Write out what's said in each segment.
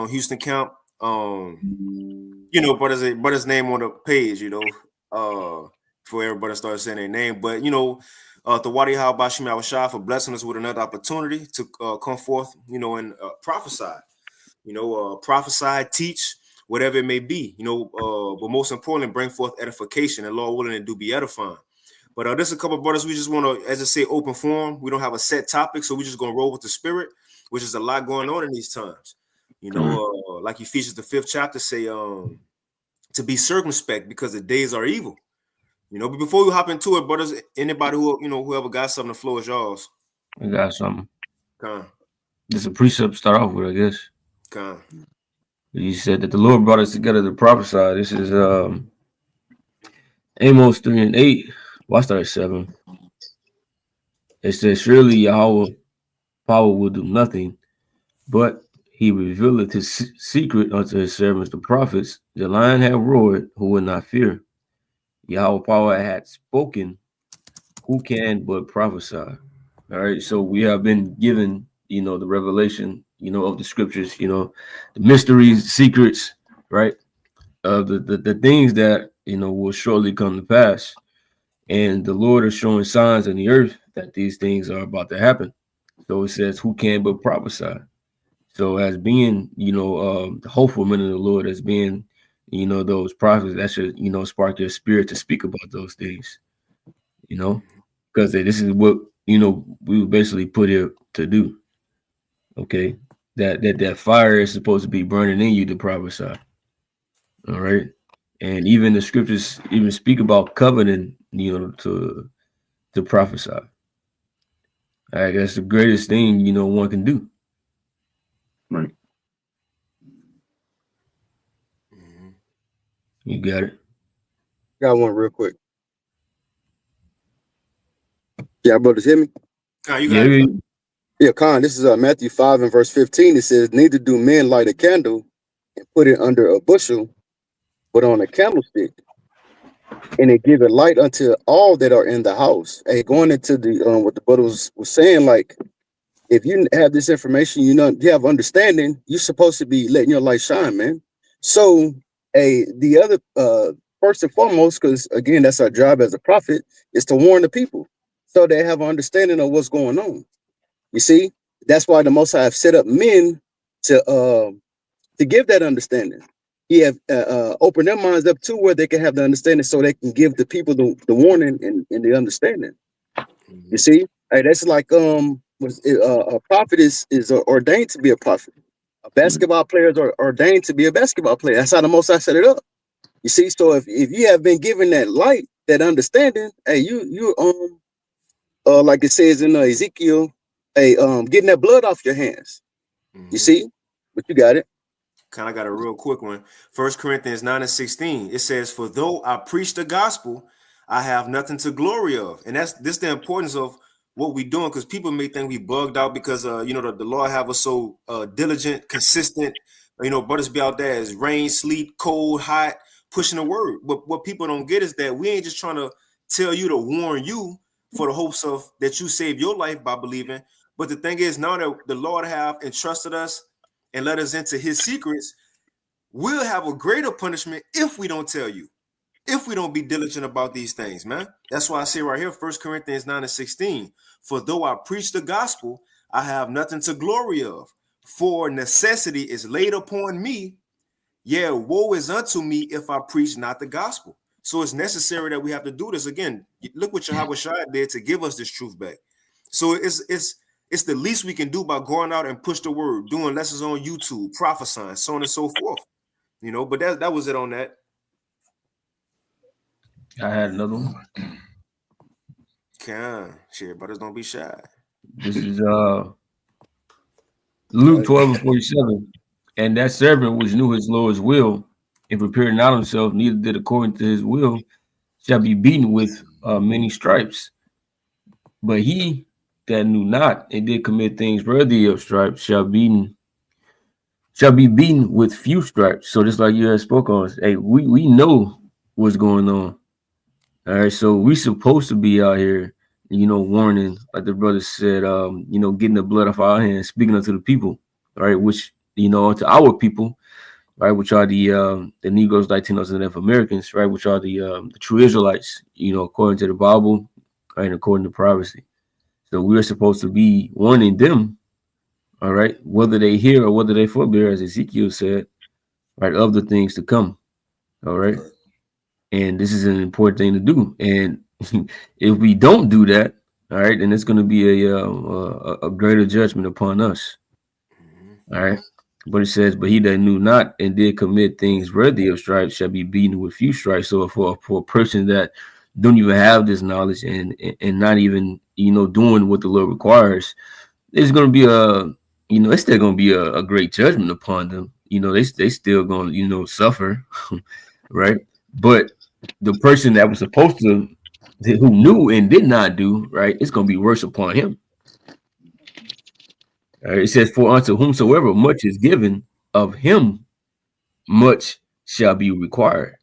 Houston camp. But his name on the page, before everybody started saying their name. But Thawadi Habashim Awashah for blessing us with another opportunity to come forth, and prophesy. Prophesy, teach, whatever it may be. But most importantly, bring forth edification, and Lord willing, and do be edifying. But there's a couple of brothers we just want to, as I say, open forum. We don't have a set topic, so we're just gonna roll with the spirit, which is a lot going on in these times. Like Ephesians the 5th chapter say, to be circumspect because the days are evil. But before we hop into it, brothers, anybody whoever got something, the floor is yours. I got something. Come. There's a precept to start off with, I guess. Come. He said that the Lord brought us together to prophesy. This is Amos 3:8. Well, I started 7. It says, surely Yahweh power will do nothing, but he revealeth his secret unto his servants the prophets. The lion had roared, who would not fear? Yahweh power had spoken, who can but prophesy? All right, so we have been given, the revelation, of the scriptures, the mysteries, secrets, right? The things that, will shortly come to pass. And the Lord is showing signs in the earth that these things are about to happen. So it says, who can but prophesy? So as being, the hopeful men of the Lord, as being, those prophets, that should, spark your spirit to speak about those things, because this is what, we were basically put here to do. Okay. That fire is supposed to be burning in you to prophesy. All right. And even the scriptures even speak about covenant, to prophesy. All right, that's the greatest thing, one can do. Right. You got it. Got one real quick. Yeah, brothers, hear me? You got it. Yeah, Khan, this is Matthew 5 and verse 15. It says, neither do men light a candle and put it under a bushel, but on a candlestick, and it give a light unto all that are in the house. Hey, going into the what the brother was saying, like, if you have this information, you have understanding, you're supposed to be letting your light shine, man. So, the other first and foremost, because again, that's our job as a prophet, is to warn the people so they have an understanding of what's going on. You see, that's why the Most High have set up men to give that understanding. He have opened their minds up to where they can have the understanding, so they can give the people the warning and the understanding. You see, that's like a prophet is ordained to be a prophet. A basketball player is ordained to be a basketball player. That's how the Most High set it up. You see, so if you have been given that light, that understanding, hey, you like it says in Ezekiel, getting that blood off your hands. You see, but you got it. Kind of got a real quick one. 1 Corinthians 9 and 16. It says, for though I preach the gospel, I have nothing to glory of. And that's the importance of what we're doing, because people may think we bugged out because the Lord have us so diligent, consistent. Brothers be out there as rain, sleet, cold, hot, pushing the word. But what people don't get is that we ain't just trying to tell you to warn you for the hopes of that you save your life by believing. But the thing is, now that the Lord have entrusted us and let us into his secrets, we'll have a greater punishment if we don't tell you, if we don't be diligent about these things, man. That's why I say right here, 1 Corinthians 9 and 16, for though I preach the gospel, I have nothing to glory of, for necessity is laid upon me. Yeah, woe is unto me if I preach not the gospel. So it's necessary that we have to do this. Again, look what Yahweh Shai did to give us this truth back. So it's the least we can do by going out and push the word, doing lessons on YouTube, prophesying, so on and so forth. But that was it on that. I had another one. Shit, brothers, don't be shy. This is Luke 12 and 47. And that servant which knew his Lord's will and prepared not himself, neither did according to his will, shall be beaten with many stripes. But he that knew not and did commit things worthy of stripes shall be beaten with few stripes. So just like you had spoke on, hey, we know what's going on. All right, so we supposed to be out here, warning, like the brother said, getting the blood off our hands, speaking unto the people, all right, which unto our people, right, which are the Negroes, Latinos, and Native Americans, right, which are the true Israelites, according to the Bible, right, and according to prophecy. So we're supposed to be warning them, all right, whether they hear or whether they forbear, as Ezekiel said, right, of the things to come, all right. And this is an important thing to do. And if we don't do that, all right, then it's going to be a greater judgment upon us. All right. But it says, but he that knew not and did commit things worthy of stripes shall be beaten with few stripes. So for a person that don't even have this knowledge and not even, doing what the Lord requires, there's going to be it's still going to be a great judgment upon them. They still going to, suffer. Right. But the person that was supposed to, who knew and did not do, right, it's going to be worse upon him. It says, for unto whomsoever much is given, of him much shall be required.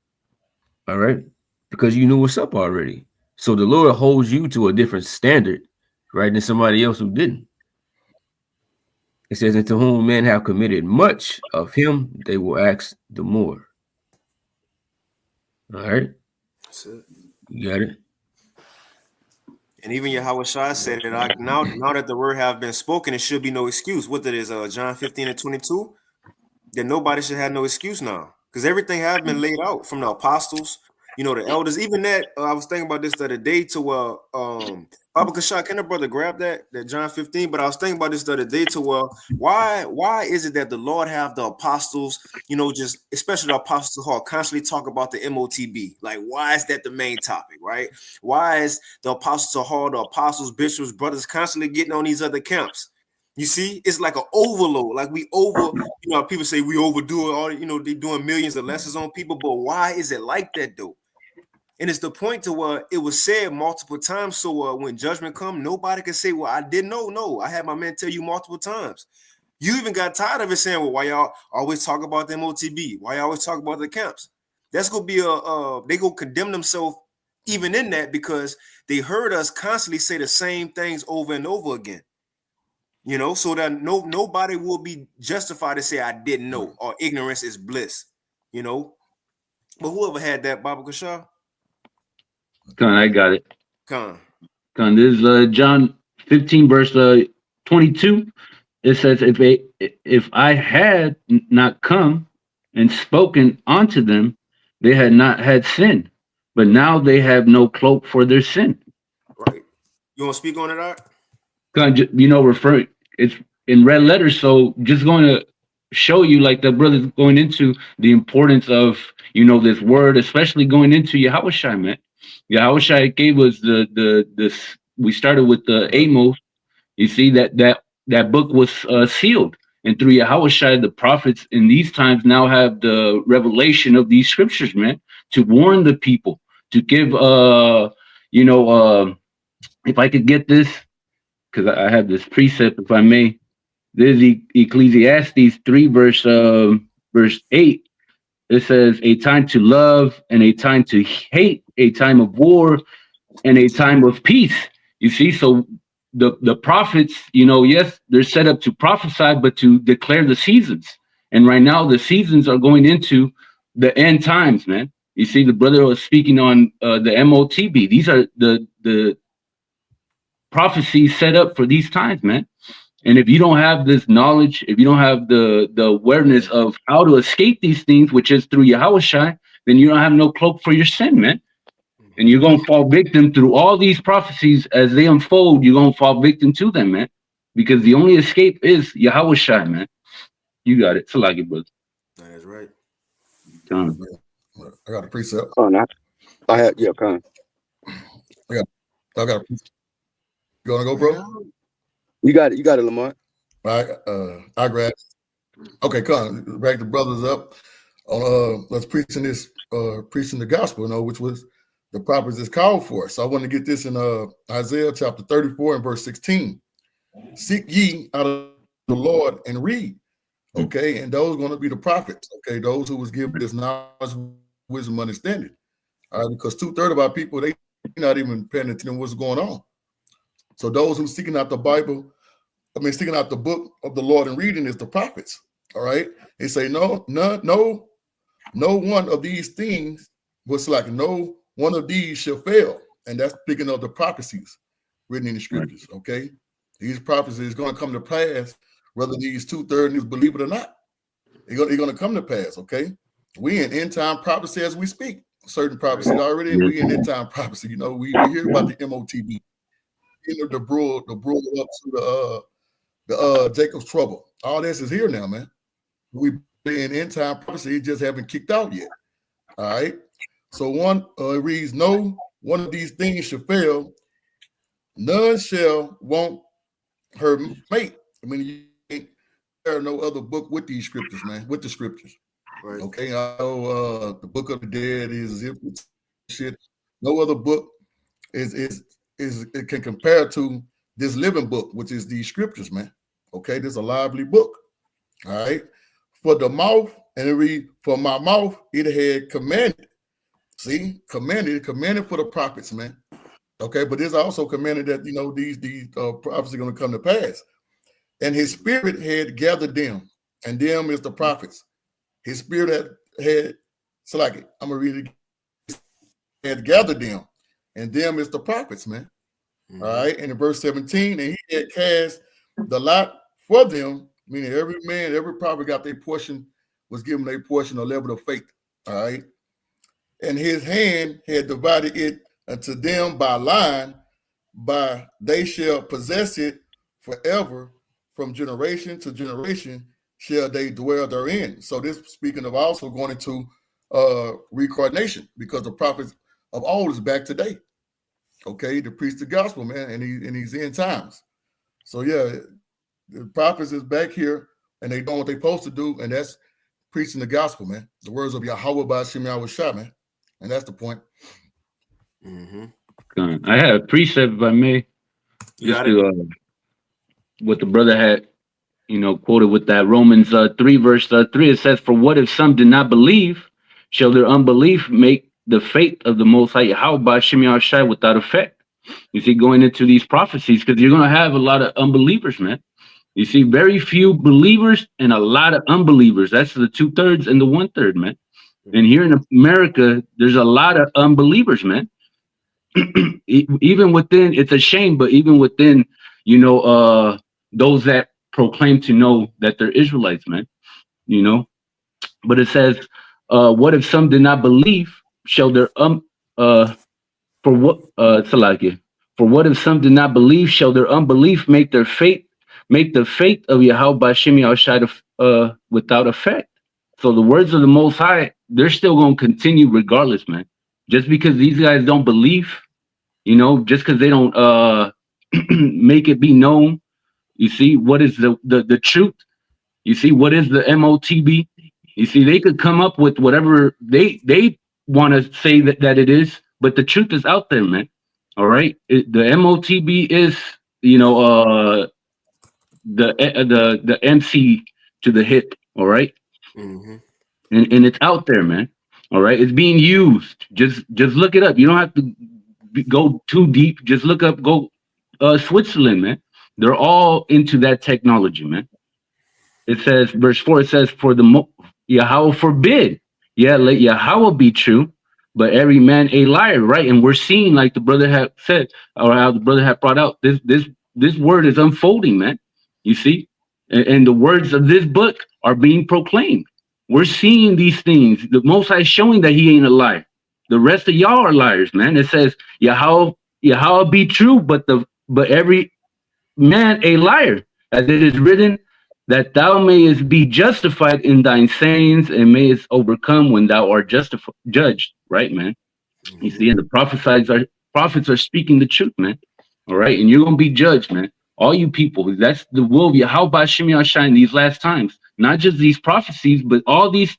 All right. Because you knew what's up already. So the Lord holds you to a different standard, right, than somebody else who didn't. It says, and to whom men have committed much, of him they will ask the more. All right. That's it. You got it. And even Yahweh Shai said it. Now that the word have been spoken, it should be no excuse. What that is, John 15:22, that nobody should have no excuse now, because everything have been laid out from the apostles, the elders. Even that, I was thinking about this the other day to Baba Kashak, can the brother grab that John 15? But I was thinking about this the other day to why is it that the Lord have the apostles, just especially the apostles who are constantly talk about the MOTB? Like, why is that the main topic, right? Why is the apostles hall, the apostles, bishops, brothers constantly getting on these other camps? You see, it's like an overload. Like people say we overdo it. All they're doing millions of lessons on people. But why is it like that though? And it's the point to where it was said multiple times. So when judgment comes, nobody can say, "Well, I didn't know." No, I had my man tell you multiple times. You even got tired of it saying, "Well, why y'all always talk about the MOTB? Why y'all always talk about the camps?" That's gonna be they gonna condemn themselves even in that, because they heard us constantly say the same things over and over again. So that nobody will be justified to say I didn't know, or ignorance is bliss. But whoever had that, Baba Kasha? Con, I got it. Con. This is John 15, verse 22. It says, if I had not come and spoken unto them, they had not had sin, but now they have no cloak for their sin. Right. You want to speak on it, Art? Referring, it's in red letters, so just going to show you, like the brother's going into the importance of this word, especially going into Yahweh Shai, man. Yahweh Shai gave us this. We started with the Amos. You see that book was sealed, and through Yahweh Shai, the prophets in these times now have the revelation of these scriptures, man, to warn the people, to give if I could get this, because I have this precept, if I may. This is Ecclesiastes 3, verse 8. It says, a time to love and a time to hate, a time of war and a time of peace. You see, so the prophets, yes, they're set up to prophesy, but to declare the seasons. And right now, the seasons are going into the end times, man. You see, the brother was speaking on the MOTB. These are the prophecies set up for these times, man. And if you don't have this knowledge, if you don't have the awareness of how to escape these things, which is through Yahweh Shai, then you don't have no cloak for your sin, man. And you're going to fall victim through all these prophecies as they unfold. You're going to fall victim to them, man. Because the only escape is Yahweh Shai, man. You got it. Salagi, brother. That is right. Con. I got a precept. Oh, no. I have, yeah, Con. I got a precept. You want to go, bro? You got it, Lamar. All right. I grab. Okay, Con. Back the brothers up on let's preaching the gospel, which was the prophets is called for. So I want to get this in Isaiah chapter 34 and verse 16. Seek ye out of the Lord and read. Okay, and those are going to be the prophets. Okay, those who was given this knowledge, wisdom, understanding. All right, because 2/3 of our people, they not even paying attention to what's going on. So those who seeking out the Bible, seeking out the book of the Lord and reading is the prophets. All right. They say no one of these things was like no one of these shall fail. And that's speaking of the prophecies written in the scriptures. Okay. These prophecies is going to come to pass, whether these 2/3 believe it or not. They're going to come to pass. Okay. We in end time prophecy as we speak. Certain prophecies already. We in end time prophecy. You know, we hear about the MOTB. You know, the broad up to the Jacob's trouble. All this is here now, man. We in end time prophecy, just haven't kicked out yet. All right. So one reads, no one of these things shall fail. None shall want her mate. I mean, you ain't there no other book with these scriptures, man. With the scriptures. Right. Okay. I know the book of the dead is shit. No other book is it can compare to this living book, which is these scriptures, man. Okay, this is a lively book. All right. For the mouth, and it read, for my mouth, it had commanded. See, commanded for the prophets, man. Okay, but it's also commanded that, you know, these prophets are going to come to pass. And his spirit had gathered them, and them is the prophets. His spirit had so like it. I'm gonna read it. Had gathered them, and them is the prophets, man. Mm-hmm. All right. And in verse 17, and he had cast the lot for them, meaning every man, every prophet got their portion, was given their portion, a level of faith. All right. And his hand had divided it unto them by line, by they shall possess it forever, from generation to generation shall they dwell therein. So this speaking of also going into reincarnation, because the prophets of old is back today. Okay, to preach the gospel, man, and he's end times. So yeah, the prophets is back here, and they doing what they're supposed to do, and that's preaching the gospel, man. The words of Yahweh by Shem Yahweh, man, and that's the point. Mm-hmm. I had a precept, if I may, just to what the brother had, you know, quoted with that Romans 3 verse 3. It says, "For what if some did not believe? Shall their unbelief make the faith of the Most High Yahweh by Shem Yahweh without effect?" You see, going into these prophecies, because you're going to have a lot of unbelievers, man. You see, very few believers and a lot of unbelievers. That's the 2/3 and the 1/3, man. And here in America, there's a lot of unbelievers, man. Even within, it's a shame, but even within, you know, those that proclaim to know that they're Israelites, man, you know. But it says, what if some did not believe? Shall their for what Salakia? For what if some did not believe? Shall their unbelief make the faith of Yahweh by Shem Yahweh without effect? So the words of the Most High, they're still going to continue regardless, man. Just because these guys don't believe, you know, just because they don't make it be known. You see, what is the truth? You see, what is the MOTB? You see, they could come up with whatever they want to say that it is, but the truth is out there, man. All right, the MOTB is, you know, the MC to the hip. All right, mm-hmm. and it's out there, man. All right, it's being used. Just look it up. You don't have to go too deep. Just look up. Go Switzerland, man. They're all into that technology, man. It says, verse 4, it says, for the Yahweh forbid. Yeah, let Yahweh be true, but every man a liar, right? And we're seeing, like the brother had said, or how the brother had brought out, this word is unfolding, man. You see? And the words of this book are being proclaimed. We're seeing these things. The Most High is showing that he ain't a liar. The rest of y'all are liars, man. It says, Yahweh be true, but every man a liar, as it is written, that thou mayest be justified in thine sayings and mayest overcome when thou art judged, right, man? You see, and the prophets are speaking the truth, man. All right, and you're gonna be judged, man. All you people, that's the will of Yahweh by Shem Yahweh in these last times. Not just these prophecies, but all these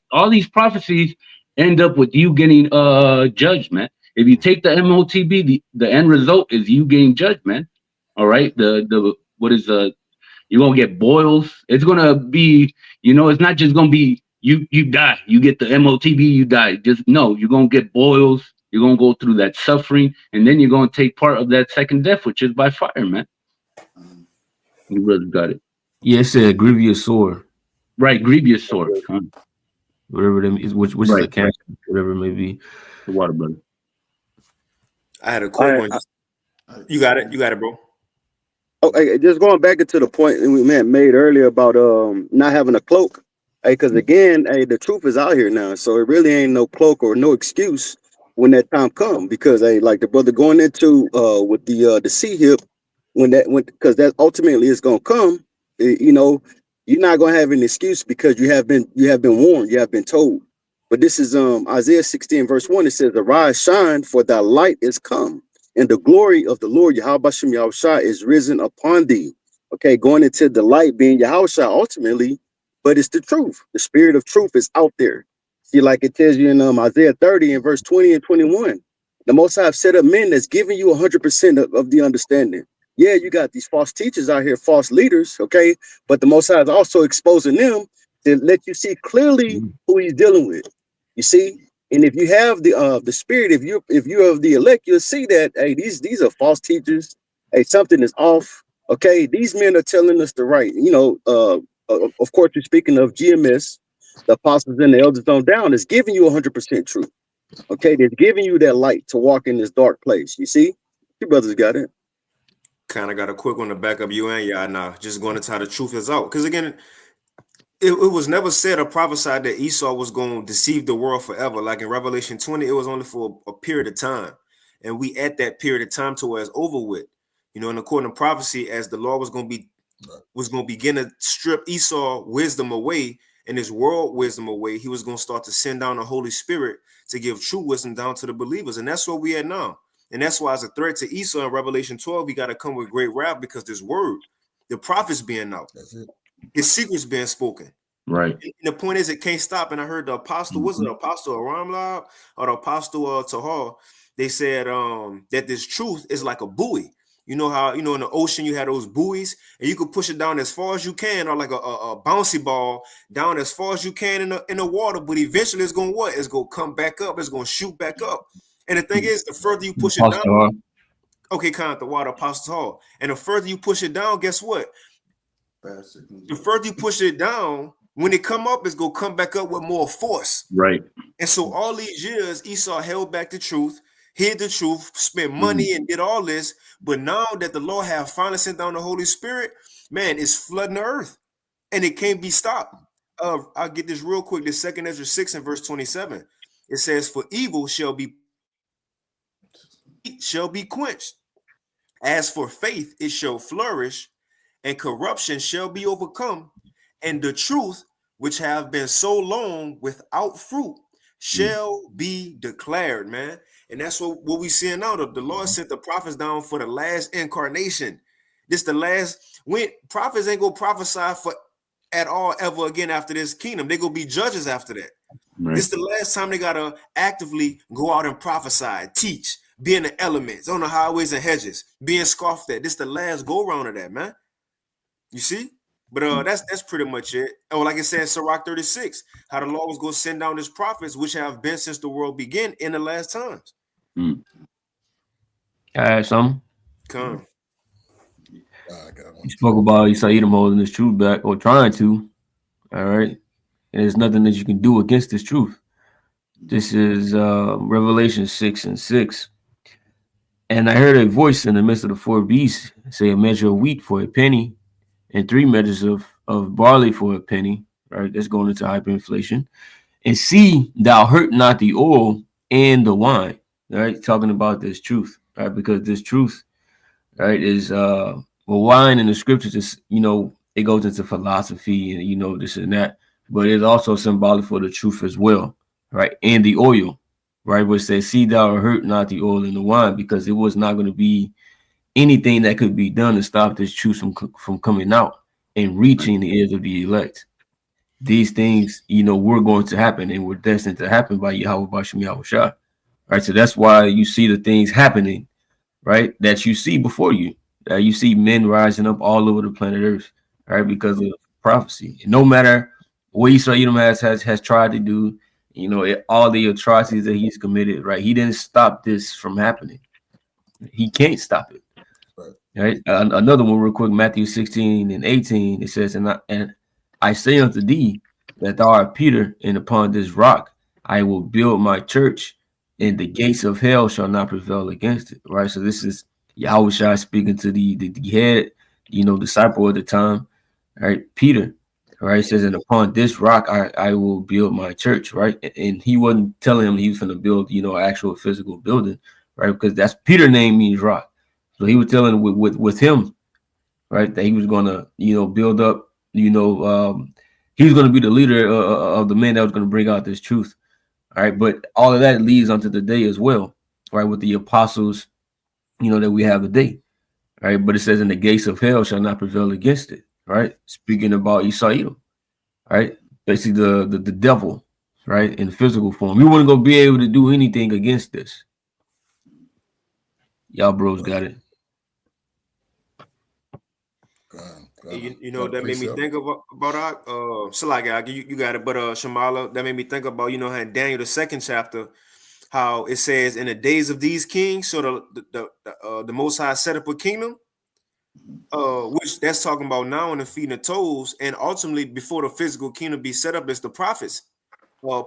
prophecies end up with you getting judged, man. If you take the MOTB, the end result is you getting judged, man. All right, you're gonna get boils. It's gonna be, you know, it's not just gonna be you die. You get the MOTB, you die. Just no, you're gonna get boils. You're gonna go through that suffering, and then you're gonna take part of that second death, which is by fire, man. You brother got it. Yeah, it said grievous sore. Right, grievous sort. Huh? whatever that is, which is a cancer, whatever it may be. The water, brother. I had a quick one. You got it. You got it, bro. Oh, hey, just going back into the point we made earlier about not having a cloak. Hey, because again, hey, the truth is out here now, so it really ain't no cloak or no excuse when that time come. Because hey, like the brother going into with the C hip, when because that ultimately is gonna come. You know, you're not gonna have an excuse because you have been warned, you have been told. But this is Isaiah 16 verse 1. It says, "Arise, shine, for thy light is come, and the glory of the Lord Yahweh Yahushua is risen upon thee." Okay, going into the light being Yahushua ultimately, but it's the truth. The spirit of truth is out there. See, like it tells you in Isaiah 30 and verse 20 and 21. The Most High have set up men that's giving you 100% of the understanding. Yeah, you got these false teachers out here, false leaders, okay? But the Most High is also exposing them to let you see clearly who he's dealing with. You see? And if you have the spirit, if you're of the elect, you'll see that hey, these are false teachers. Hey, something is off. Okay, these men are telling us the right. You know, of course, you're speaking of GMS, the apostles and the elders on down, is giving you 100% truth. Okay, they're giving you that light to walk in this dark place. You see, you brothers got it. Kind of got a quick one to back up you and y'all now. Just going into how the truth is out. Because again, it was never said or prophesied that Esau was going to deceive the world forever. Like in Revelation 20, it was only for a period of time. And we at that period of time to where it's over with. You know, and according to prophecy, as the Lord was going to begin to strip Esau wisdom away and his world wisdom away, he was going to start to send down the Holy Spirit to give true wisdom down to the believers. And that's what we at now. And that's why, as a threat to Esau in Revelation 12, he got to come with great wrath because this word, the prophets being out, his secrets being spoken. Right. And the point is, it can't stop. And I heard the apostle, was it the apostle Aramlab or the apostle Tahar? They said that this truth is like a buoy. You know how, you know, in the ocean, you have those buoys and you could push it down as far as you can, or like a bouncy ball down as far as you can in the water. But eventually it's going to what? It's going to come back up. It's going to shoot back up. And the thing is, the further you push it down, okay, kind of the water, Apostle Hall. And the further you push it down, guess what? The further you push it down, when it come up, it's going to come back up with more force. Right. And so all these years, Esau held back the truth, hid the truth, spent money and did all this. But now that the Lord have finally sent down the Holy Spirit, man, it's flooding the earth. And it can't be stopped. I'll get this real quick. The 2 Ezra 6 and verse 27. It says, "For evil shall be quenched. As for faith, it shall flourish, and corruption shall be overcome, and the truth, which have been so long without fruit, shall be declared," man. And that's what we see now. The Lord sent the prophets down for the last incarnation. This the last. When prophets ain't gonna prophesy for at all ever again after this kingdom. They gonna be judges after that. Right. This is the last time they gotta actively go out and prophesy, teach, be in the elements, on the highways and hedges, being scoffed at. This is the last go round of that, man. You see? But that's pretty much it. Oh, like it says, Sirach 36, how the Lord was going to send down his prophets, which have been since the world began in the last times. Can I add something? Come. You spoke about Esau Edom holding his truth back, or trying to. All right. And there's nothing that you can do against this truth. This is Revelation 6 and 6. "And I heard a voice in the midst of the four beasts say, a measure of wheat for a penny, and 3 measures of barley for a penny." Right, that's going into hyperinflation. "And see, thou hurt not the oil and the wine." Right, talking about this truth, right? Because this truth, right, is well, wine in the scriptures is, you know, it goes into philosophy and, you know, this and that, but it's also symbolic for the truth as well, right? And the oil, right, which says, "See, thou hurt not the oil and the wine," because it was not going to be anything that could be done to stop this truth from coming out and reaching the ears of the elect. These things, you know, were going to happen and were destined to happen by Yahweh Bashem Yahushua. Right. So that's why you see the things happening, right, that you see before you. You see men rising up all over the planet Earth, right, because of prophecy. And no matter what Esau Edom has tried to do, you know, all the atrocities that he's committed, right, he didn't stop this from happening. He can't stop it. Right. Another one real quick, Matthew 16 and 18, it says, and I say unto thee that thou art Peter, and upon this rock I will build my church, and the gates of hell shall not prevail against it. Right. So this is Yahweh Shai speaking to the head, disciple at the time, right? Peter. Right. It says, and upon this rock I will build my church, right? And he wasn't telling him he was gonna build, an actual physical building, right? Because that's Peter name means rock. So he was telling with him, right, that he was gonna, build up, he was gonna be the leader of the man that was gonna bring out this truth. All right, but all of that leads onto the day as well, right, with the apostles, that we have today, right? But it says, "In the gates of hell shall not prevail against it," right? Speaking about Esau, Edom, right? Basically, the devil, right, in physical form. You weren't gonna be able to do anything against this. Y'all bros got it. That made me think about Salaki, you got it, but Shamala, that made me think about, how in Daniel the 2nd chapter, how it says, in the days of these kings, so the Most High set up a kingdom, which that's talking about now in the feeding of toes, and ultimately before the physical kingdom be set up, it's the prophets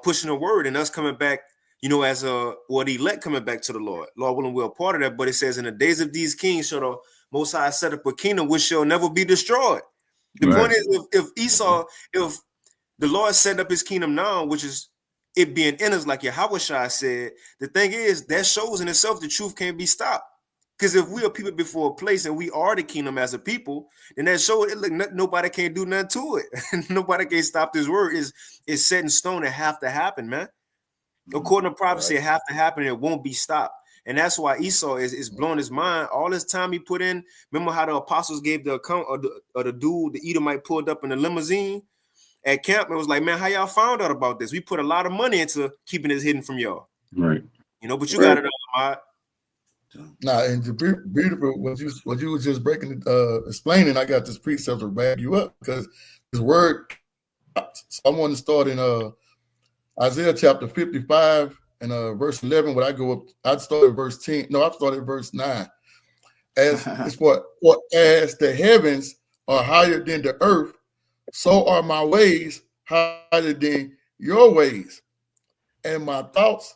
pushing the word and us coming back, as what elect coming back to the Lord. Lord willing, we're a part of that. But it says, in the days of these kings shall the Most High set up a kingdom which shall never be destroyed. The point is, if the Lord set up his kingdom now, which is it being in us, like Yahweh Shai said, the thing is, that shows in itself the truth can't be stopped. Because if we are people before a place and we are the kingdom as a people, then that shows nobody can do nothing to it. Nobody can stop this word. It's set in stone. It have to happen, man. According to prophecy, it have to happen. It won't be stopped. And that's why Esau is blowing his mind. All this time he put in. Remember how the apostles gave the account of the dude, the Edomite, pulled up in the limousine at camp and was like, man, how y'all found out about this? We put a lot of money into keeping this hidden from y'all. Right. But you got it on. Nah, and the beautiful what you was just breaking explaining, I got this precept to back you up because this word. So I want to start in Isaiah chapter 55 and verse 11. When I go up, I'd start at verse 10. No, I started at verse 9. As as the heavens are higher than the earth, so are my ways higher than your ways, and my thoughts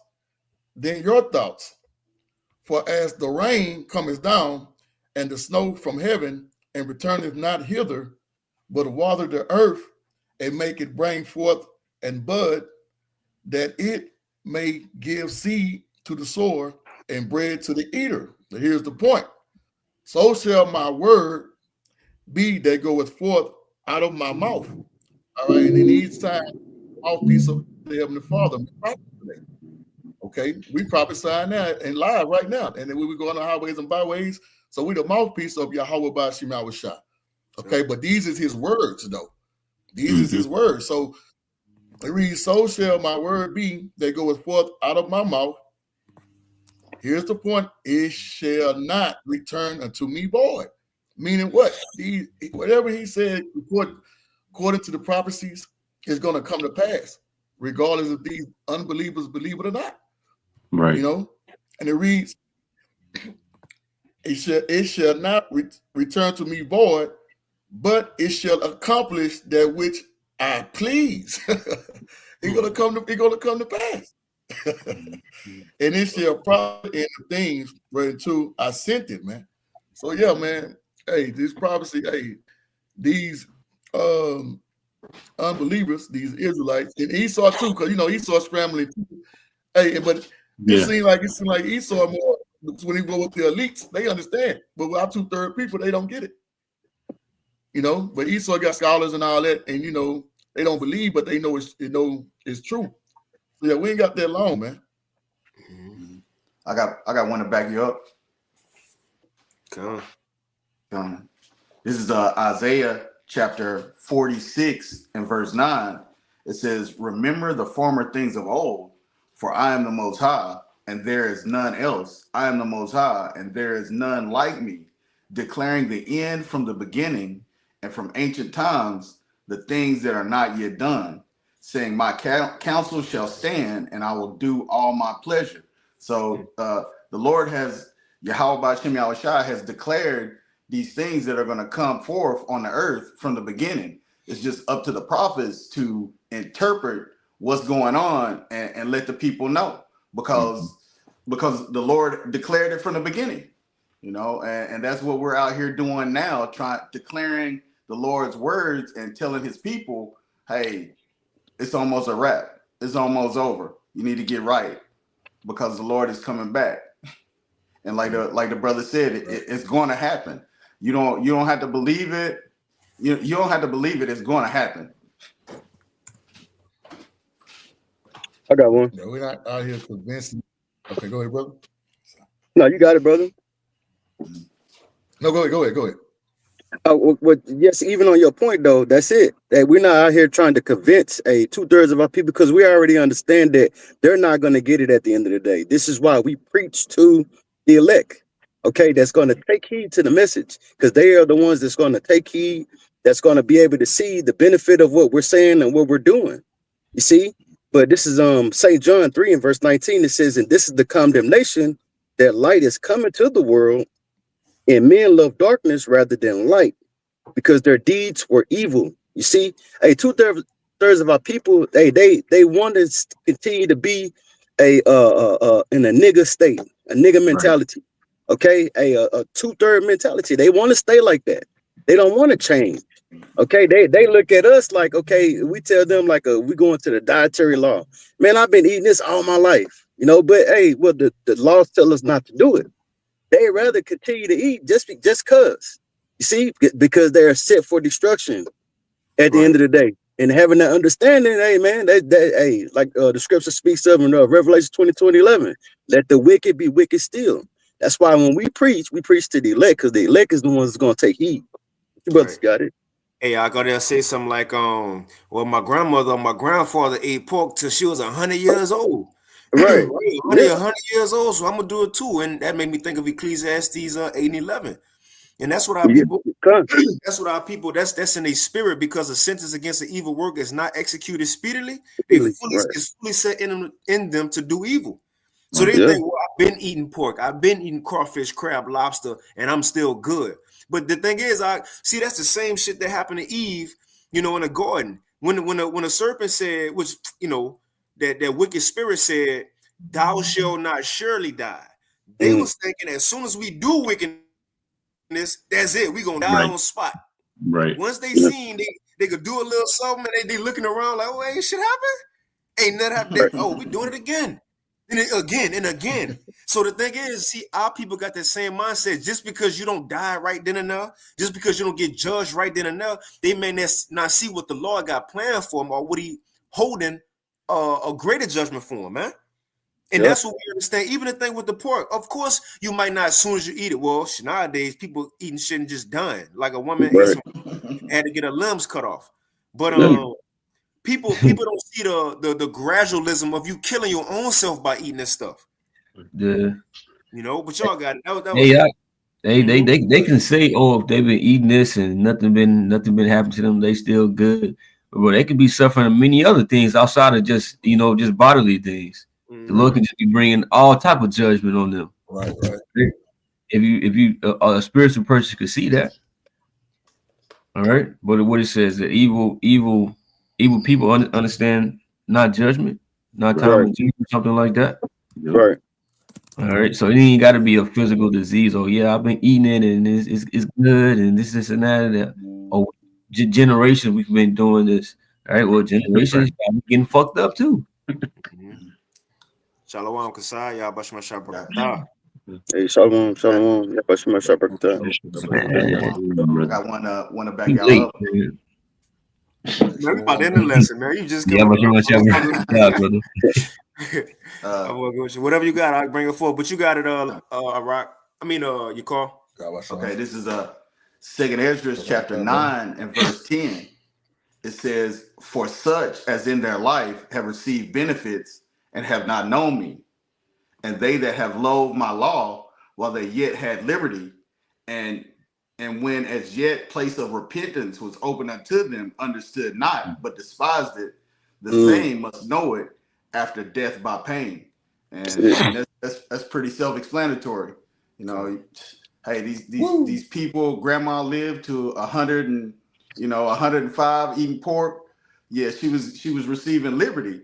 than your thoughts. For as the rain cometh down, and the snow from heaven, and returneth not hither, but water the earth, and make it bring forth and bud, that it may give seed to the sower and bread to the eater. Now here's the point. So shall my word be that goeth forth out of my mouth. All right, and in each time, mouthpiece of the Heavenly Father. Okay, we prophesy now and live right now. And then we go on the highways and byways. So we the mouthpiece of Yahweh Bashim Yahushua. Okay, but these is his words, though. These is his words. So it reads, so shall my word be that goeth forth out of my mouth. Here's the point. It shall not return unto me void. Meaning what? Whatever he said, according to the prophecies, is going to come to pass, regardless if these unbelievers believe it or not. Right. And it reads, it shall not return to me void, but it shall accomplish that which I please. It's gonna come to pass. And it shall prosper in the things whereunto I sent it, man. So yeah, man. Hey, this prophecy, hey, these unbelievers, these Israelites, and Esau too, because Esau scrambling. Hey, but it seems like Esau more when he go with the elites, they understand. But with our 2/3 people, they don't get it. But Esau got scholars and all that, and they don't believe, but they know it's true. So yeah, we ain't got that long, man. I got one to back you up. Come. This is Isaiah chapter 46 and verse 9. It says, remember the former things of old, for I am the Most High, and there is none else. I am the Most High, and there is none like me, declaring the end from the beginning, and from ancient times, the things that are not yet done, saying, my counsel shall stand, and I will do all my pleasure. So the Lord has, Yahweh Bashim Yahushua has declared these things that are going to come forth on the earth from the beginning. It's just up to the prophets to interpret what's going on and let the people know, because the Lord declared it from the beginning, and that's what we're out here doing now, declaring the Lord's words and telling his people, hey, it's almost a wrap. It's almost over. You need to get right because the Lord is coming back. And like the brother said, it's going to happen. You don't have to believe it. You don't have to believe it. It's going to happen. I got one. We're not out here convincing. Okay, go ahead, brother. No, you got it, brother. No, go ahead. Yes, even on your point though, that's it. That we're not out here trying to convince 2/3 of our people, because we already understand that they're not going to get it at the end of the day. This is why we preach to the elect. Okay, that's going to take heed to the message, because they are the ones that's going to take heed, that's going to be able to see the benefit of what we're saying and what we're doing. You see? But this is St. John 3 and verse 19. It says, and this is the condemnation, that light is coming to the world, and men love darkness rather than light, because their deeds were evil. You see, 2/3 of our people, they want to continue to be in a nigger state, a nigger mentality. Right. Okay, a 2/3 mentality. They want to stay like that. They don't want to change. Okay, they look at us like, okay, we tell them like we going to the dietary law. Man, I've been eating this all my life, but well, the laws tell us not to do it. They rather continue to eat just cause. You see, because they're set for destruction at the end of the day. And having that understanding, hey man, like the scripture speaks of in Revelation 20:11, let the wicked be wicked still. That's why when we preach to the elect, because the elect is the ones that's going to take heed. You brothers got it. Hey, I gotta say something like, well, my grandmother or my grandfather ate pork till she was 100 years old. Right. 100 years old, so I'm gonna do it too. And that made me think of Ecclesiastes 8 and 11. And that's what our people, that's in their spirit, because a sentence against an evil work is not executed speedily. It's fully set in them to do evil. So they think, well, I've been eating pork, I've been eating crawfish, crab, lobster, and I'm still good. But the thing is, that's the same shit that happened to Eve, in the garden. When a serpent said, which, that wicked spirit said, thou shalt not surely die. They was thinking as soon as we do wickedness, that's it. We gonna die on spot. Right. Once they seen they could do a little something, and they looking around like, oh, ain't shit happen. Ain't nothing happened. Oh, we doing it again. And again and again. So the thing is, see, our people got that same mindset. Just because you don't die right then and there, just because you don't get judged right then and there, they may not see what the Lord got planned for them, or what he holding a greater judgment for them, man. And that's what we understand. Even the thing with the pork, of course, you might not as soon as you eat it. Well, nowadays people eating shit and just dying. Like a woman had to get her limbs cut off. But people don't see the gradualism of you killing your own self by eating this stuff. Yeah. But y'all got it. They can say, oh, if they've been eating this and nothing been happening to them, they still good. But they could be suffering many other things outside of just just bodily things. The Lord can just be bringing all type of judgment on them. Right. If you a spiritual person could see that. All right, but what it says, that evil people understand not judgment, not time of judgment, something like that. Right. All right, so it ain't got to be a physical disease. Oh yeah, I've been eating it and it's good and this and that and that. Oh, generations we've been doing this. All right, well, generations getting fucked up too. Shalom, Kasai, Yabashma Shabrakata. Hey, shalom, Yabashma Shabrakata. I got one to back y'all up. Man, we about to end the lesson, man. You just come whatever you got, I'll bring it forward. But you got it, Rock. You call. Okay, this is 2nd Ezra chapter 9 and verse 10. It says, for such as in their life have received benefits and have not known me, and they that have loathed my law while they yet had liberty, and when as yet place of repentance was open unto them, understood not, but despised it, the same must know it after death by pain. And that's pretty self-explanatory. Hey, these people, grandma lived to 100 and 105 eating pork. Yeah, she was receiving liberty,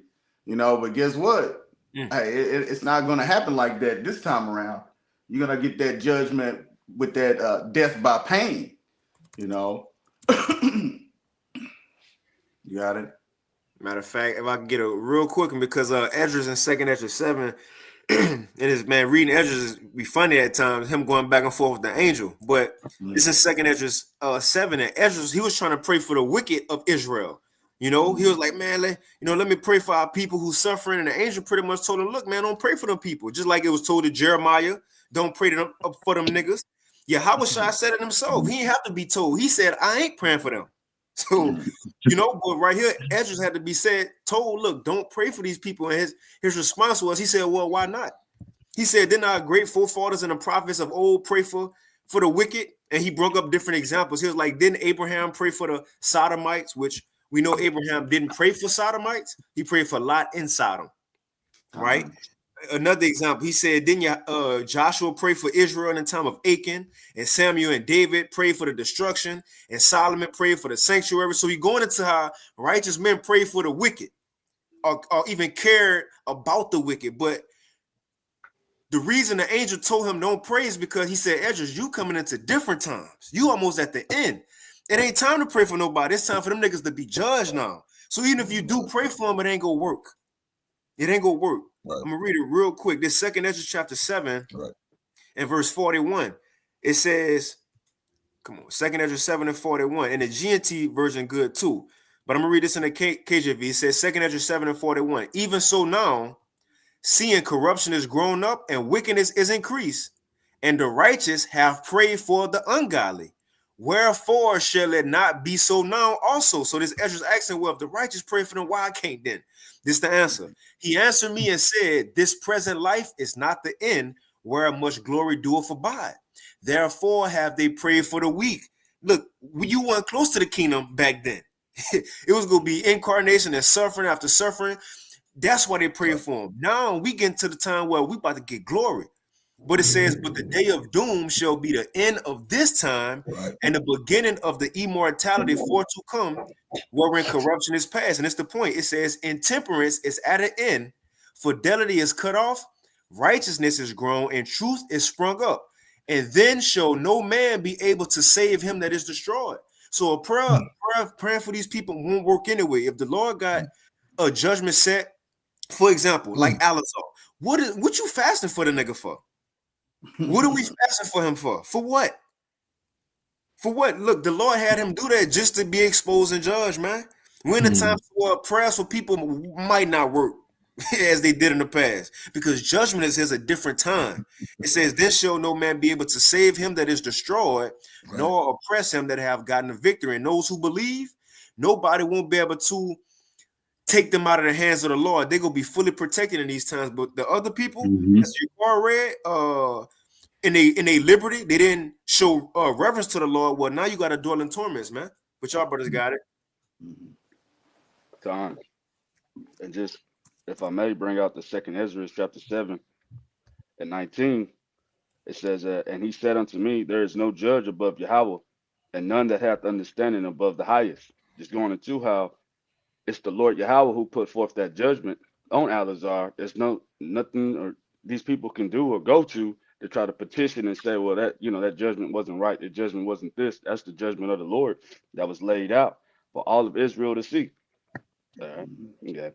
but guess what? Hey, it's not going to happen like that this time around. You're going to get that judgment with that death by pain, You got it? Matter of fact, if I can get a real quick one, because Esdras in 2nd Esdras 7, and his man reading Esdras be funny at times, him going back and forth with the angel. But it's in 2nd Esdras 7, and Esdras, he was trying to pray for the wicked of Israel. He was like, man, let me pray for our people who's suffering. And the angel pretty much told him, look, man, don't pray for them people. Just like it was told to Jeremiah, don't pray to them, for them niggas. Yeah, Yahushua said it himself. He didn't have to be told. He said, I ain't praying for them. So, but right here, Esdras had to be told, look, don't pray for these people. And his response was, he said, well, why not? He said, didn't our great forefathers and the prophets of old pray for the wicked? And he broke up different examples. He was like, didn't Abraham pray for the Sodomites, which we know Abraham didn't pray for Sodomites. He prayed for Lot in Sodom, right? Another example, he said, didn't Joshua pray for Israel in the time of Achan, and Samuel and David prayed for the destruction, and Solomon prayed for the sanctuary. So he's going into how righteous men pray for the wicked, or even cared about the wicked. But the reason the angel told him don't pray is because he said, Esdras, you coming into different times. You almost at the end. It ain't time to pray for nobody. It's time for them niggas to be judged now. So even if you do pray for them, it ain't gonna work. It ain't gonna work. Right. I'm gonna read it real quick. This 2nd Esdras chapter 7, right, and verse 41. It says, come on, 2nd Esdras 7 and 41. And the GNT version good too. But I'm gonna read this in the KJV. It says 2nd Esdras 7 and 41. Even so now, seeing corruption is grown up and wickedness is increased, and the righteous have prayed for the ungodly. Wherefore shall it not be so now also? So this Esdras asking, well, if the righteous pray for them, why I can't then? This is the answer. He answered me and said, this present life is not the end, where much glory doeth abide. Therefore have they prayed for the weak. Look, you weren't close to the kingdom back then. It was going to be incarnation and suffering after suffering. That's why they pray for him. Now we get to the time where we about to get glory. But it says, but the day of doom shall be the end of this time, right, and the beginning of the immortality for to come, wherein corruption is past. And it's the point. It says, intemperance is at an end, fidelity is cut off, righteousness is grown, and truth is sprung up. And then shall no man be able to save him that is destroyed. So a prayer for these people won't work anyway. If the Lord got a judgment set, for example, like Alazar, what you fasting for the nigga for? What are we fasting for him for? For what? For what? Look, the Lord had him do that just to be exposed and judged, man. When the times for prayers for people might not work as they did in the past, because judgment is a different time. It says, then shall no man be able to save him that is destroyed, right, nor oppress him that have gotten a victory. And those who believe, nobody won't be able to take them out of the hands of the Lord. They're gonna be fully protected in these times. But the other people, as you read, in a liberty, they didn't show reverence to the Lord. Well, now you got to dwell in torments, man. But y'all brothers got it. Time. And just, if I may, bring out the 2nd Esdras chapter 7 and 19. It says, and he said unto me, there is no judge above Yahweh, and none that hath understanding above the highest. Just going into how it's the Lord Yahweh who put forth that judgment on Alazar. There's nothing or these people can do or go to try to petition and say, well, that that judgment wasn't right. The judgment wasn't this. That's the judgment of the Lord that was laid out for all of Israel to see. Yeah.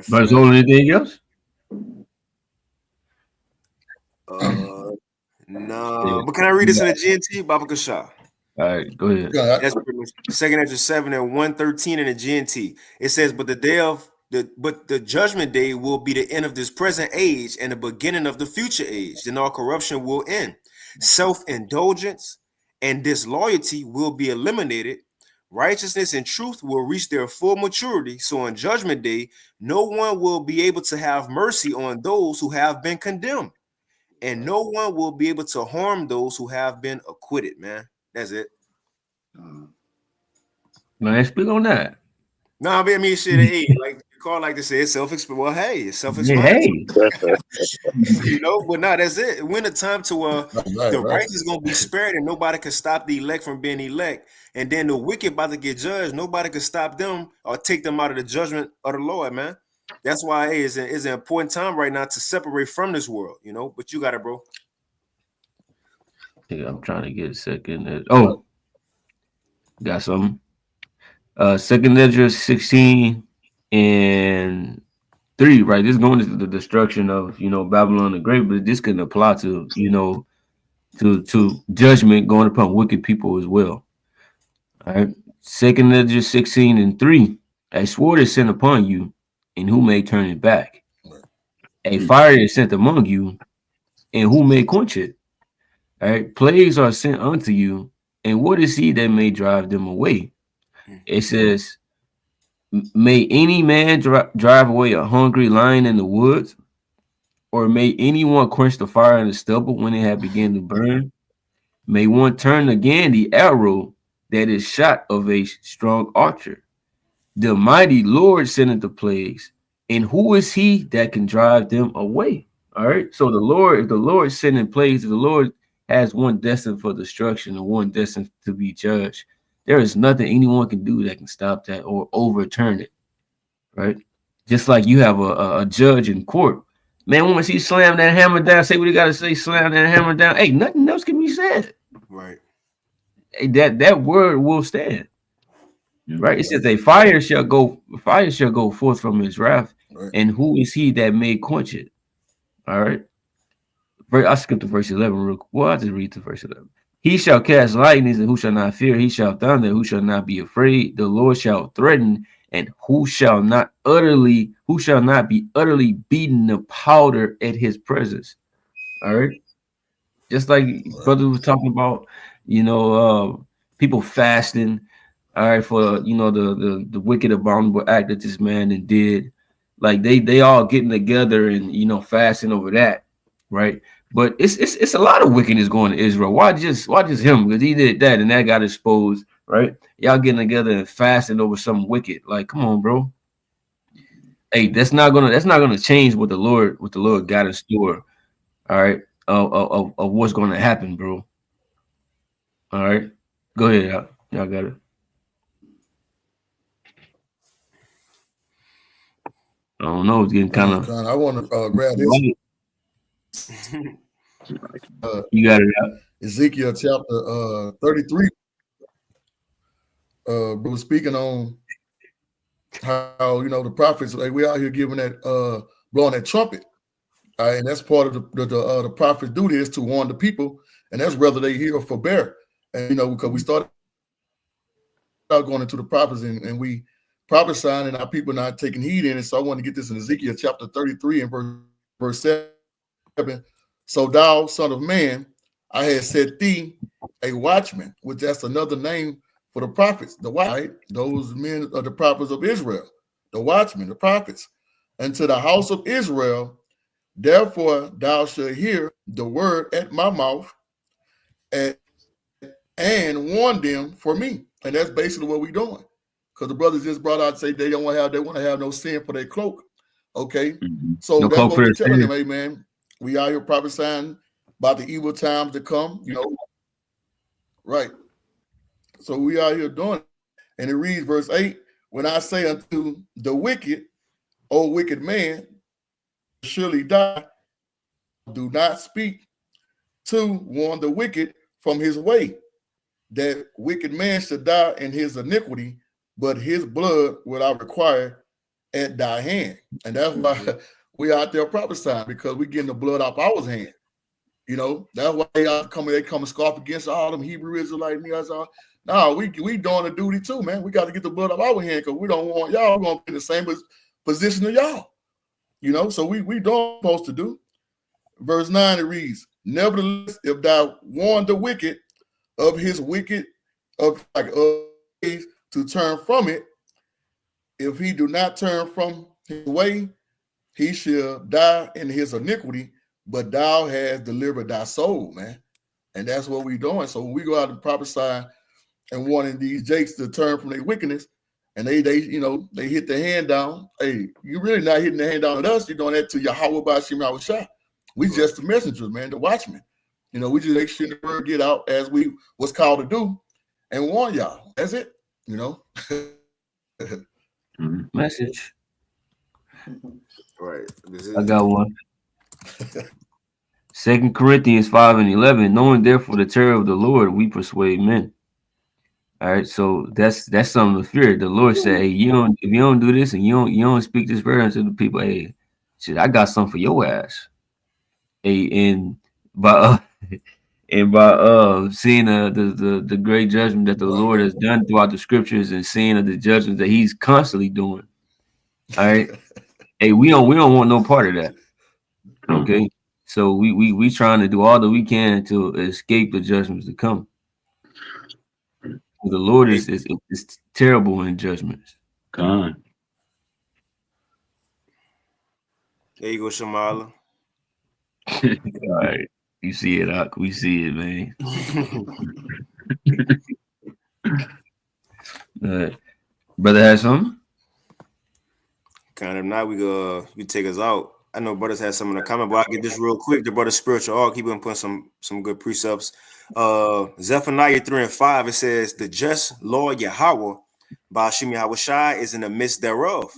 But is only anything else? No. But can I read this in the GNT, Baba Kasha? All right, go ahead. That's pretty much 2nd Esdras 7 and 113 in the GNT. It says, but the judgment day will be the end of this present age and the beginning of the future age. Then all corruption will end. Self-indulgence and disloyalty will be eliminated. Righteousness and truth will reach their full maturity. So on judgment day, no one will be able to have mercy on those who have been condemned. And no one will be able to harm those who have been acquitted, man. That's it. Man, speak on that. No, I mean, shit, hey, like Call like to say it's self-explanatory. Well, hey, it's Hey, self-explanatory. You know, but no, that's it. When the time to Right, the right. righteous is gonna be spared, and nobody can stop the elect from being elect. And then the wicked about to get judged, nobody can stop them or take them out of the judgment of the Lord, man. That's why hey, it's an important time right now to separate from this world, you know. But you got it, bro. yeah, I'm trying to get a second. Oh, got something. Second Ledger 16 and 3, right? This is going to the destruction of Babylon the Great, but this can apply to to judgment going upon wicked people as well. All right. Second Ledger 16 and 3. A sword is sent upon you, and who may turn it back? A fire is sent among you, and who may quench it? All right. Plagues are sent unto you, and what is he that may drive them away? It says, may any man drive away a hungry lion in the woods, or may anyone quench the fire in the stubble when it had begun to burn? May one turn again the arrow that is shot of a strong archer? The mighty Lord sendeth the plagues, and who is he that can drive them away? All right. So if the Lord sending plagues, if the Lord has one destined for destruction and one destined to be judged, there is nothing anyone can do that can stop that or overturn it. Right? Just like you have a judge in court. Man, once he slam that hammer down, say what he got to say, slam that hammer down. Hey, nothing else can be said. Right. Hey, that word will stand. Right? It says a fire shall go forth from his wrath, Right. and who is he that may quench it? All right. I skipped to verse 11 real quick. Well, I'll just read to verse 11. He shall cast lightnings, and who shall not fear? He shall thunder, who shall not be afraid? The Lord shall threaten, and who shall not be utterly beaten to powder at his presence. All right. Just like brother was talking about, people fasting, all right, for the wicked abominable act that this man did. Like they all getting together and fasting over that, right? But it's a lot of wickedness going to Israel. Why just him? Because he did that and that got exposed, right? Y'all getting together and fasting over something wicked. Like, come on, bro. Hey, that's not gonna change what the Lord got in store. All right, of what's gonna happen, bro. All right, go ahead, y'all got it. I don't know. It's getting kind of. I want to grab this. You got it out. Ezekiel chapter 33. Was speaking on how the prophets, like, we out here giving that blowing that trumpet. And that's part of the prophet's duty is to warn the people, and that's whether they hear or forbear. And because we started out going into the prophets and we prophesying and our people not taking heed in it. So I want to get this in Ezekiel chapter 33 and verse 7. So thou, son of man, I had set thee a watchman, which that's another name for the prophets, the right? Those men are the prophets of Israel, the watchmen, the prophets, and to the house of Israel. Therefore, thou shalt hear the word at my mouth and warn them for me. And that's basically what we're doing. Because the brothers just brought out, say they want to have no sin for their cloak. Okay. So No that's what we're telling sin. them, amen. We out here prophesying about the evil times to come, Right. So we out here doing it. And it reads verse 8, when I say unto the wicked, O wicked man, surely die, do not speak to warn the wicked from his way, that wicked man should die in his iniquity, but his blood will I require at thy hand. And that's why we out there prophesying, because we getting the blood off our hand. That's why they come and scoff against all them Hebrew Israelites. No, we doing the duty too, man. We got to get the blood off our hand because we don't want y'all going to be in the same position of y'all. So we don't supposed to do. Verse 9, it reads, nevertheless, if thou warn the wicked of his wicked ways to turn from it, if he do not turn from his way, he shall die in his iniquity, but thou hast delivered thy soul, man. And that's what we're doing. So when we go out and prophesy and warning these jakes to turn from their wickedness, and they hit the hand down. Hey, you really not hitting the hand down at us. You're doing that to Yahweh Bashim Yahushua. We just the messengers, man, the watchmen. We just make sure the word get out as we was called to do, and warn y'all. That's it. Message. Right. I got one. 2 Corinthians 5:11. Knowing therefore the terror of the Lord, we persuade men. All right, so that's something to fear. The Lord said, "Hey, if you don't do this and you don't speak this word unto the people, hey, shit, I got something for your ass." Hey, and by seeing the great judgment that the Lord has done throughout the scriptures and seeing the judgments that He's constantly doing. All right, hey, we don't want no part of that. Okay, so we trying to do all that we can to escape the judgments to come. The Lord is terrible in judgments. God. There you go, Shamala. All right, you see it, Ak. We see it, man. Brother has something? Kind of not. You take us out. I know brothers had some in the comment, but I'll get this real quick. The brother spiritual arc, he been putting some good precepts. Zephaniah 3:5, it says, "The just Lord Yahweh, Bashim Yahushai, is in the midst thereof.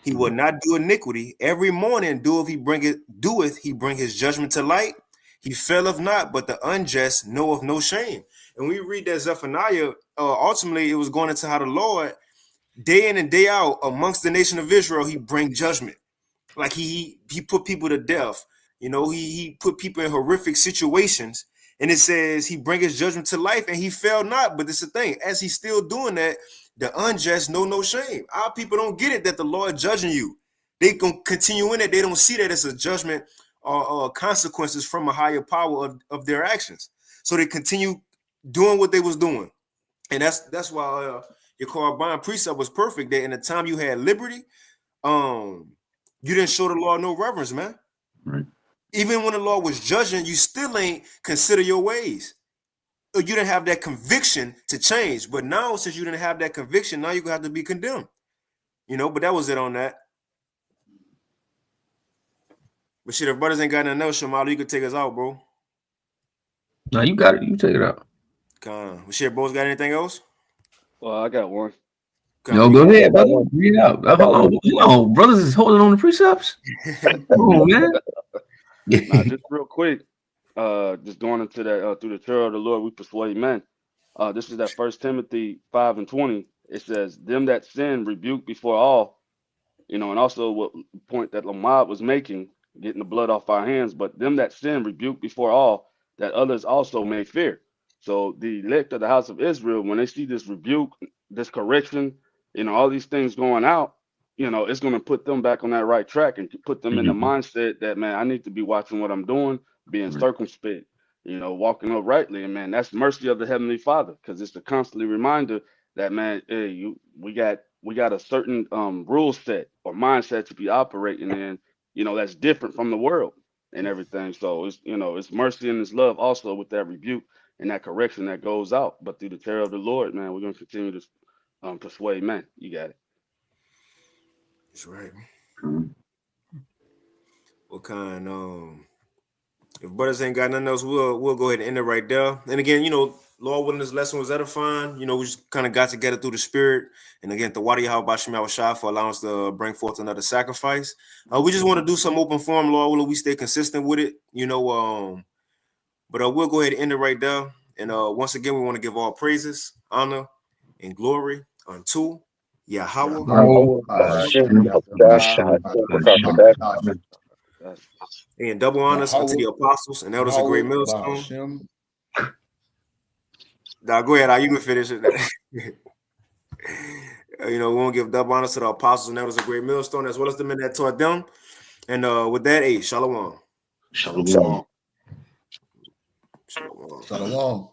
He will not do iniquity. Every morning doeth he bring his judgment to light. He faileth not, but the unjust knoweth no shame." And we read that Zephaniah, ultimately it was going into how the Lord, day in and day out, amongst the nation of Israel, he bring judgment. Like he put people to death. He put people in horrific situations. And it says he bring his judgment to life and he fell not. But this is the thing, as he's still doing that, the unjust know no shame. Our people don't get it that the Lord judging you. They can continue in it. They don't see that as a judgment or consequences from a higher power of their actions. So they continue doing what they was doing. And that's why your Korban precept was perfect. That in the time you had liberty, you didn't show the law no reverence, man. Right. Even when the law was judging, you still ain't consider your ways. You didn't have that conviction to change. But now, since you didn't have that conviction, now you're gonna have to be condemned. But that was it on that. But shit, if brothers ain't got nothing else, Shamala, you could take us out, bro. No, you got it. You take it out. But shit, bros, got anything else? Well, I got one. No, go ahead, brother. Read it out. Hold on. Brothers is holding on the precepts. Oh, man. Nah, just real quick. Just going into that through the terror of the Lord, we persuade men. This is that 1 Timothy 5:20. It says, "Them that sin rebuke before all," and also what point that Lamad was making, getting the blood off our hands. But them that sin rebuke before all, that others also may fear. So the elect of the house of Israel, when they see this rebuke, this correction, all these things going out, it's going to put them back on that right track and put them in the mindset that, man, I need to be watching what I'm doing, being circumspect, walking uprightly. And man, that's mercy of the Heavenly Father, because it's a constantly reminder that, man, hey, we got a certain rule set or mindset to be operating in, that's different from the world and everything. So it's mercy and it's love also with that rebuke and that correction that goes out. But through the terror of the Lord, man, we're going to continue to persuade men. You got it. That's right. What kind? If brothers ain't got nothing else, we'll go ahead and end it right there. And again, Lord willing, this lesson was edifying. We just kind of got together through the Spirit. And again, the Wadi Yahushua Yahushua for allowing us to bring forth another sacrifice. We just want to do some open forum, Lord willing, we stay consistent with it. But we'll go ahead and end it right there. And once again, we want to give all praises, honor, and glory unto Yahweh. And double honors unto the apostles and elders of Great Millstone. Now go ahead, you can finish it. We want to give double honors to the apostles and elders of Great Millstone, as well as the men that taught them. And with that, shalom. Shalom. Shalom.